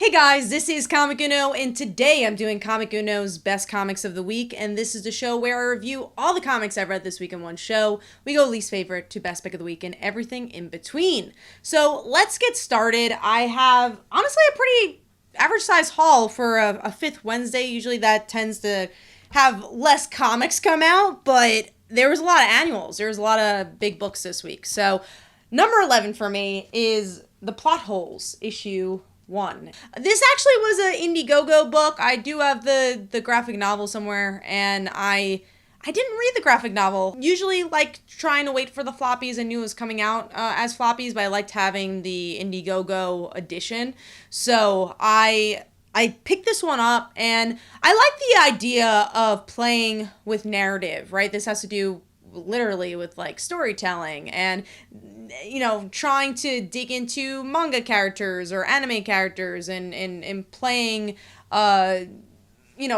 Hey guys, this is Comic Uno, and today I'm doing Comic Uno's Best Comics of the Week, and this is the show where I review all the comics I've read this week in one show. We go least favorite to best pick of the week and everything in between. So let's get started. I have, honestly, a pretty average-sized haul for a fifth Wednesday. Usually that tends to have less comics come out, but there was a lot of annuals. There was a lot of big books this week. So number 11 for me is The Plot Holes, issue 1. This actually was an Indiegogo book. I do have the graphic novel somewhere, and I didn't read the graphic novel. Usually like trying to wait for the floppies. I knew it was coming out as floppies, but I liked having the Indiegogo edition. So I picked this one up, and I like the idea of playing with narrative, right? This has to do literally with like storytelling and, you know, trying to dig into manga characters or anime characters and playing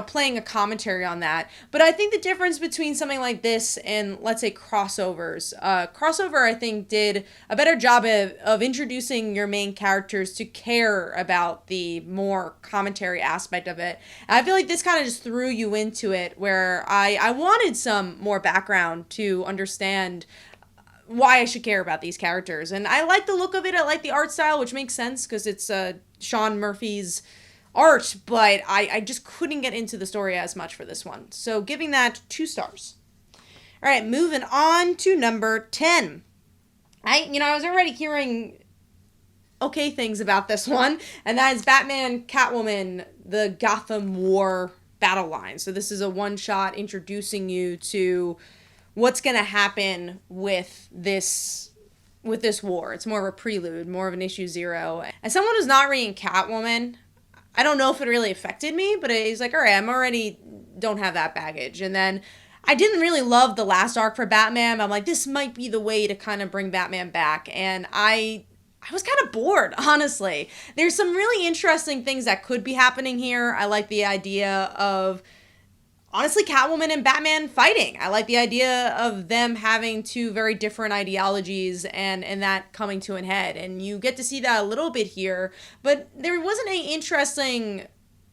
playing a commentary on that. But I think the difference between something like this and, let's say, crossovers. Crossover, I think, did a better job of introducing your main characters to care about the more commentary aspect of it. And I feel like this kind of just threw you into it, where I wanted some more background to understand why I should care about these characters. And I like the look of it. I like the art style, which makes sense because it's Sean Murphy's art, but I just couldn't get into the story as much for this one. So giving that 2 stars. All right, moving on to number 10. I was already hearing okay things about this one, and that is Batman Catwoman, the Gotham War battle line. So this is a one-shot introducing you to what's going to happen with this war. It's more of a prelude, more of an issue 0. As someone who's not reading Catwoman, I don't know if it really affected me, but it's like, all right, I'm already don't have that baggage. And then I didn't really love the last arc for Batman. I'm like, this might be the way to kind of bring Batman back. And I was kind of bored, honestly. There's some really interesting things that could be happening here. I like the idea of, honestly, Catwoman and Batman fighting. I like the idea of them having 2 very different ideologies and that coming to an head. And you get to see that a little bit here, but there wasn't any interesting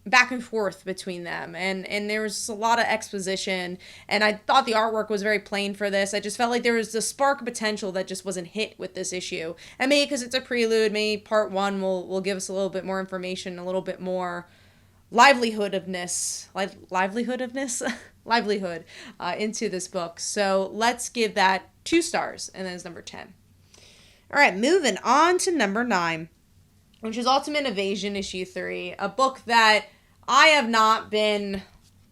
back and forth between them. And there was a lot of exposition, and I thought the artwork was very plain for this. I just felt like there was a spark of potential that just wasn't hit with this issue. And maybe because it's a prelude, maybe part 1 will give us a little bit more information, a little bit more livelihood into this book. So let's give that 2 stars, and then it's number 10. All right, moving on to number 9, which is Ultimate Evasion issue 3, a book that I have not been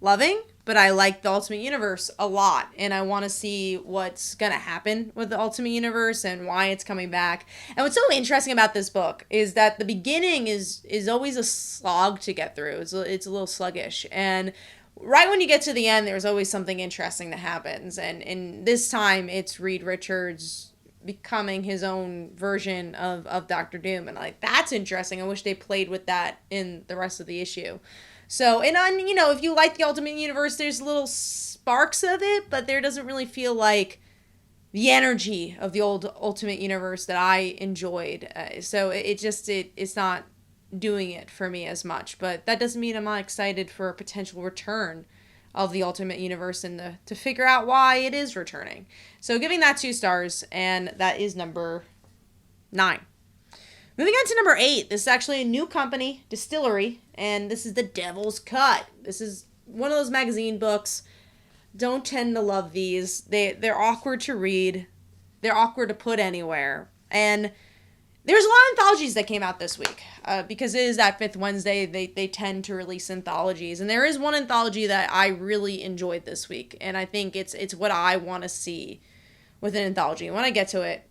loving, but I like the Ultimate Universe a lot, and I want to see what's going to happen with the Ultimate Universe and why it's coming back. And what's so interesting about this book is that the beginning is always a slog to get through. It's a little sluggish, and right when you get to the end, there's always something interesting that happens. And this time, it's Reed Richards becoming his own version of Dr. Doom, and like, that's interesting. I wish they played with that in the rest of the issue. So, and if you like the Ultimate Universe, there's little sparks of it, but there doesn't really feel like the energy of the old Ultimate Universe that I enjoyed. So it's not doing it for me as much, but that doesn't mean I'm not excited for a potential return of the Ultimate Universe and to figure out why it is returning. So giving that 2 stars, and that is number 9. Moving on to number 8, this is actually a new company, Distillery, and this is The Devil's Cut. This is one of those magazine books. Don't tend to love these. They're awkward to read. They're awkward to put anywhere. And there's a lot of anthologies that came out this week. Because it is that fifth Wednesday, they tend to release anthologies. And there is one anthology that I really enjoyed this week, and I think it's what I want to see with an anthology. And when I get to it,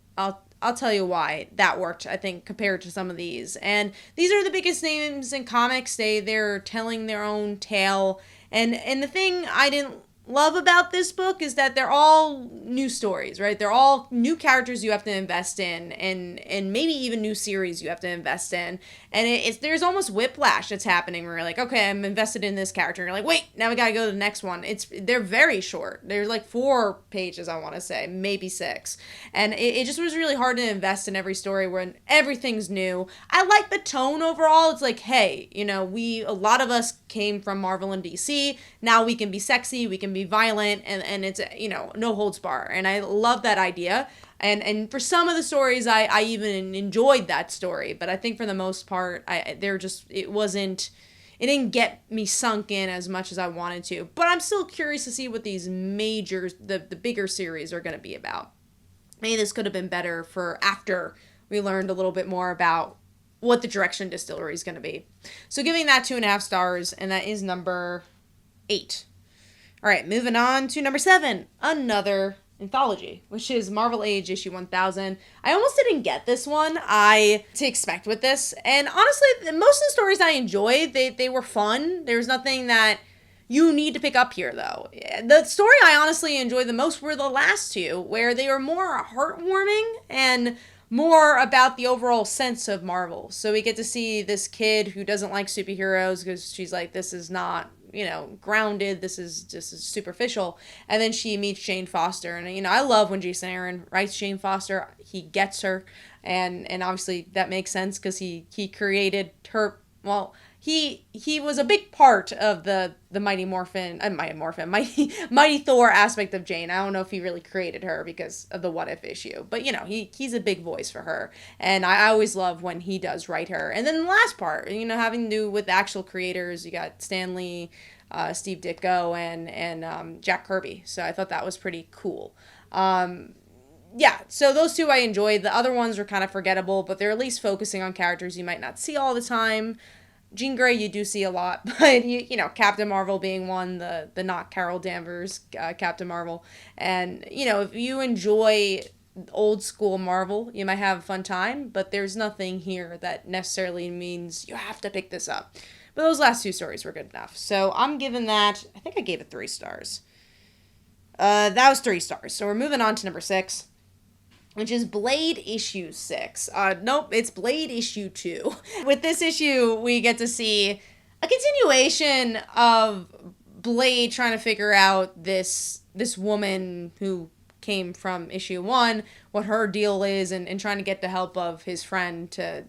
I'll tell you why that worked, I think, compared to some of these. And these are the biggest names in comics. They're telling their own tale. And the thing I didn't love about this book is that they're all new stories, right? They're all new characters you have to invest in, and maybe even new series you have to invest in. And there's almost whiplash that's happening where you're like, okay, I'm invested in this character. And you're like, wait, now we gotta go to the next one. They're very short. They're like 4 pages, I want to say, maybe 6. And it just was really hard to invest in every story when everything's new. I like the tone overall. It's like, hey, a lot of us came from Marvel and DC. Now we can be sexy, we can be violent, and it's, no holds bar. And I love that idea. And for some of the stories, I even enjoyed that story. But I think for the most part, it didn't get me sunk in as much as I wanted to. But I'm still curious to see what these the bigger series are going to be about. Maybe this could have been better for after we learned a little bit more about what the direction Distillery is going to be. So giving that 2.5 stars, and that is number 8. All right, moving on to number 7, another anthology, which is Marvel Age issue 1000. I almost didn't get this one to expect with this, and honestly, most of the stories I enjoyed, they were fun. There's nothing that you need to pick up here, though. The story I honestly enjoyed the most were the last 2, where they were more heartwarming and more about the overall sense of Marvel. So we get to see this kid who doesn't like superheroes because she's like, this is not, grounded. This is just superficial. And then she meets Jane Foster. And, I love when Jason Aaron writes Jane Foster. He gets her. And obviously that makes sense because he created her. Well, he was a big part of the Mighty Thor aspect of Jane. I don't know if he really created her because of the What If issue, but he's a big voice for her, and I always love when he does write her. And then the last part, having to do with actual creators, you got Stan Lee, Steve Ditko, and Jack Kirby. So I thought that was pretty cool. Yeah, so those 2 I enjoyed. The other ones were kind of forgettable, but they're at least focusing on characters you might not see all the time. Jean Grey you do see a lot, but Captain Marvel being one, the not Carol Danvers Captain Marvel. And if you enjoy old school Marvel, you might have a fun time, but there's nothing here that necessarily means you have to pick this up. But those last 2 stories were good enough. So I'm giving that, I think I gave it 3 stars. That was 3 stars. So we're moving on to number 6. Which is Blade issue 6. Nope, it's Blade issue 2. With this issue, we get to see a continuation of Blade trying to figure out this woman who came from issue 1, what her deal is, and trying to get the help of his friend to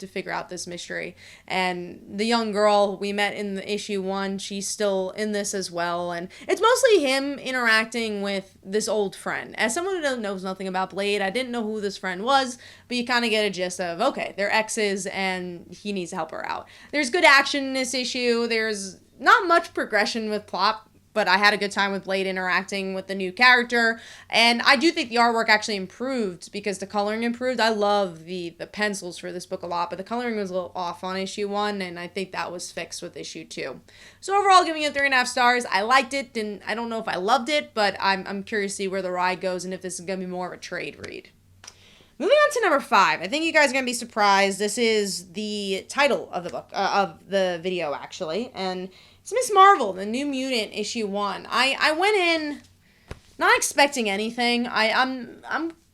figure out this mystery. And the young girl we met in the issue 1, she's still in this as well. And it's mostly him interacting with this old friend. As someone who knows nothing about Blade, I didn't know who this friend was, but you kind of get a gist of, okay, they're exes and he needs to help her out. There's good action in this issue. There's not much progression with plot, but I had a good time with Blade interacting with the new character. And I do think the artwork actually improved because the coloring improved. I love the pencils for this book a lot, but the coloring was a little off on issue 1, and I think that was fixed with issue 2. So overall, giving it 3.5 stars. I liked it, and I don't know if I loved it, but I'm curious to see where the ride goes and if this is going to be more of a trade read. Moving on to number 5. I think you guys are going to be surprised. This is the title of the book, of the video, actually, and it's Miss Marvel, the New Mutant, issue 1. I went in not expecting anything. I'm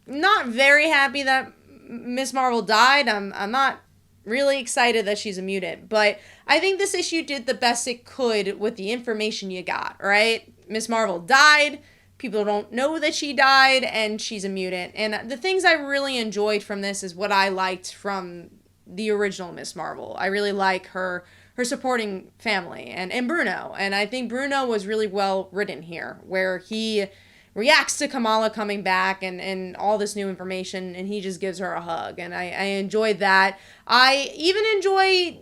not very happy that Miss Marvel died. I'm not really excited that she's a mutant, but I think this issue did the best it could with the information you got, right? Miss Marvel died. People don't know that she died, and she's a mutant. And the things I really enjoyed from this is what I liked from the original Miss Marvel. I really like her supporting family and Bruno. And I think Bruno was really well written here, where he reacts to Kamala coming back and all this new information, and he just gives her a hug. And I enjoyed that. I enjoy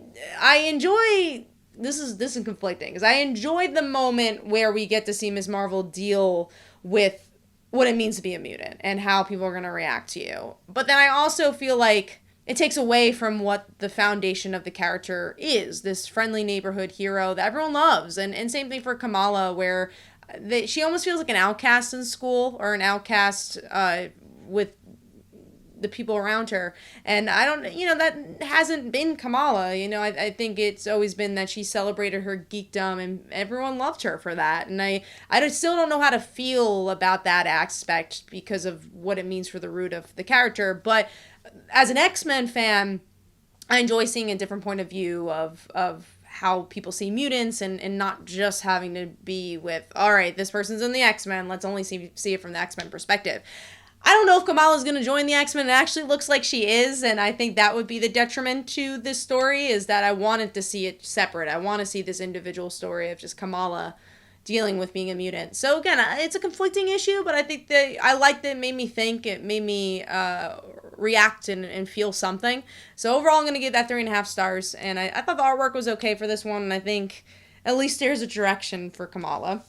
this is conflicting, because I enjoyed the moment where we get to see Ms. Marvel deal with what it means to be a mutant and how people are going to react to you. But then I also feel like it takes away from what the foundation of the character is, this friendly neighborhood hero that everyone loves. And same thing for Kamala, where she almost feels like an outcast in school, or an outcast with the people around her. And I don't, that hasn't been Kamala. I think it's always been that she celebrated her geekdom and everyone loved her for that. And I still don't know how to feel about that aspect because of what it means for the root of the character. But as an X-Men fan, I enjoy seeing a different point of view of how people see mutants and not just having to be with, all right, this person's in the X-Men, let's only see it from the X-Men perspective. I don't know if Kamala's going to join the X-Men. It actually looks like she is, and I think that would be the detriment to this story, is that I wanted to see it separate. I want to see this individual story of just Kamala dealing with being a mutant. So again, it's a conflicting issue, but I think that I liked it. It made me think. It made me react and feel something. So overall, I'm going to give that 3.5 stars. And I thought the artwork was okay for this one, and I think at least there's a direction for Kamala.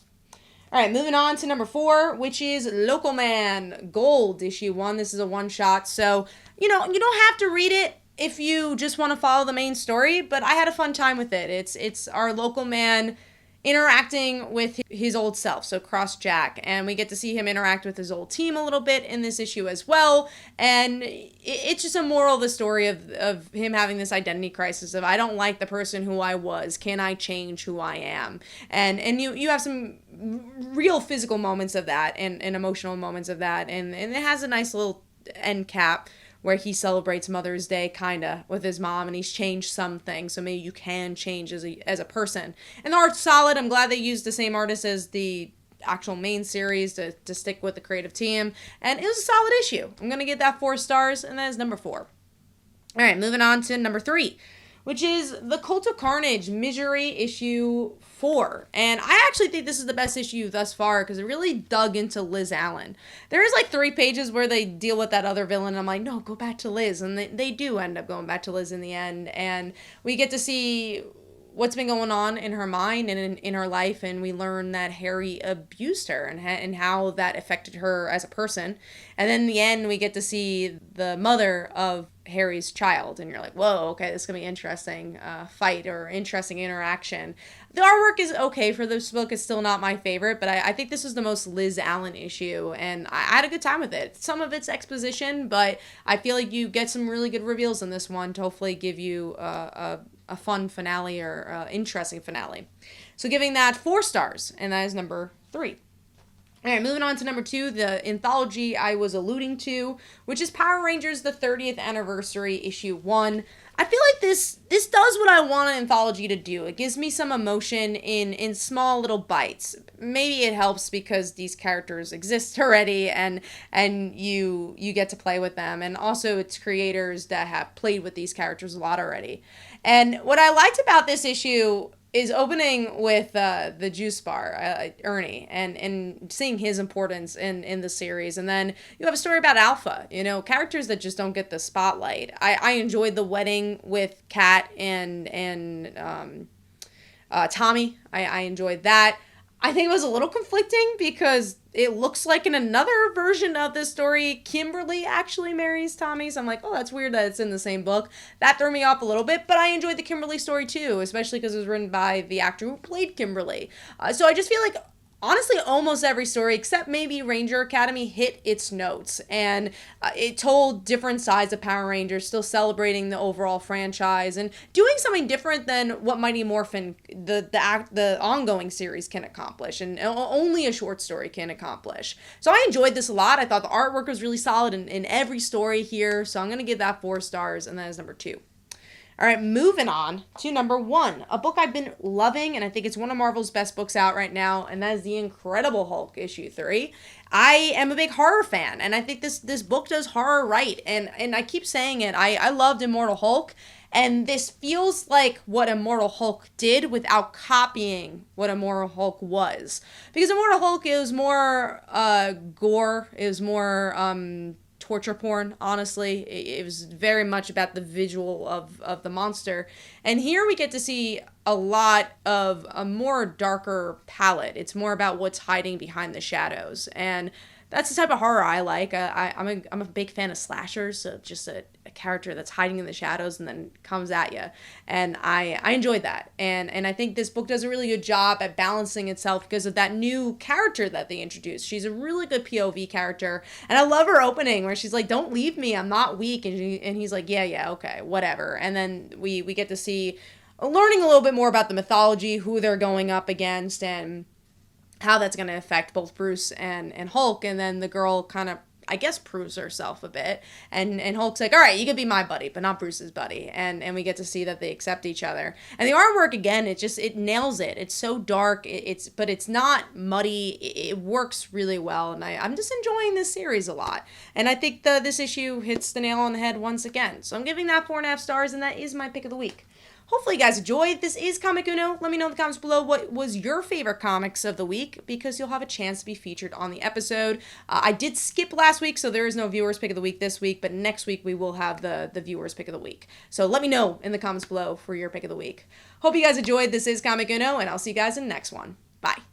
All right, moving on to number 4, which is Local Man Gold, issue 1. This is a one-shot, so, you don't have to read it if you just want to follow the main story, but I had a fun time with it. It's our Local Man interacting with his old self, so Cross Jack, and we get to see him interact with his old team a little bit in this issue as well, and it's just a moral of the story of him having this identity crisis of, I don't like the person who I was, can I change who I am? And you have some real physical moments of that and emotional moments of that, and it has a nice little end cap where he celebrates Mother's Day, kinda, with his mom, and he's changed some things, so maybe you can change as a person. And the art's solid. I'm glad they used the same artist as the actual main series to stick with the creative team, and it was a solid issue. I'm gonna give that 4 stars, and that is number 4. All right, moving on to number 3, which is The Cult of Carnage, Misery, issue 4. And I actually think this is the best issue thus far because it really dug into Liz Allen. There is like 3 pages where they deal with that other villain, and I'm like, no, go back to Liz. And they do end up going back to Liz in the end. And we get to see what's been going on in her mind and in her life, and we learn that Harry abused her and how that affected her as a person. And then in the end, we get to see the mother of Harry's child, and you're like, whoa, okay, this is gonna be interesting fight or interesting interaction. The artwork is okay for this book. It's still not my favorite, but I think this is the most Liz Allen issue, and I had a good time with it. Some of it's exposition, but I feel like you get some really good reveals in this one to hopefully give you a fun finale or interesting finale. So giving that 4 stars, and that is number 3. All right, moving on to number 2, the anthology I was alluding to, which is Power Rangers, the 30th anniversary, issue 1. I feel like this does what I want an anthology to do. It gives me some emotion in small little bites. Maybe it helps because these characters exist already and you get to play with them. And also it's creators that have played with these characters a lot already. And what I liked about this issue is opening with the juice bar, Ernie, and seeing his importance in the series. And then you have a story about Alpha, characters that just don't get the spotlight. I enjoyed the wedding with Kat and Tommy. I enjoyed that. I think it was a little conflicting because it looks like in another version of this story, Kimberly actually marries Tommy. So I'm like, oh, that's weird that it's in the same book. That threw me off a little bit, but I enjoyed the Kimberly story too, especially because it was written by the actor who played Kimberly. So I just feel like, honestly, almost every story, except maybe Ranger Academy, hit its notes. And it told different sides of Power Rangers, still celebrating the overall franchise and doing something different than what Mighty Morphin, the ongoing series, can accomplish. And only a short story can accomplish. So I enjoyed this a lot. I thought the artwork was really solid in every story here. So I'm going to give that 4 stars, and that is number 2. All right, moving on to number 1, a book I've been loving, and I think it's one of Marvel's best books out right now, and that is The Incredible Hulk, issue 3. I am a big horror fan, and I think this book does horror right, and I keep saying it. I loved Immortal Hulk, and this feels like what Immortal Hulk did without copying what Immortal Hulk was. Because Immortal Hulk, it was more gore, it was more torture porn, honestly. It was very much about the visual of the monster. And here we get to see a lot of a more darker palette. It's more about what's hiding behind the shadows. And that's the type of horror I like. I'm a big fan of slashers, so just a character that's hiding in the shadows and then comes at you. And I enjoyed that. And I think this book does a really good job at balancing itself because of that new character that they introduced. She's a really good POV character. And I love her opening where she's like, don't leave me, I'm not weak. And he's like, yeah, okay, whatever. And then we get to see, learning a little bit more about the mythology, who they're going up against, and how that's going to affect both Bruce and Hulk. And then the girl kind of, I guess, proves herself a bit. And Hulk's like, all right, you can be my buddy, but not Bruce's buddy. And we get to see that they accept each other. And the artwork, again, it nails it. It's so dark, but it's not muddy. It works really well. And I'm just enjoying this series a lot. And I think this issue hits the nail on the head once again. So I'm giving that 4.5 stars, and that is my pick of the week. Hopefully you guys enjoyed. This is Comic Uno. Let me know in the comments below what was your favorite comics of the week, because you'll have a chance to be featured on the episode. I did skip last week, so there is no viewers pick of the week this week, but next week we will have the viewers pick of the week. So let me know in the comments below for your pick of the week. Hope you guys enjoyed. This is Comic Uno, and I'll see you guys in the next one. Bye.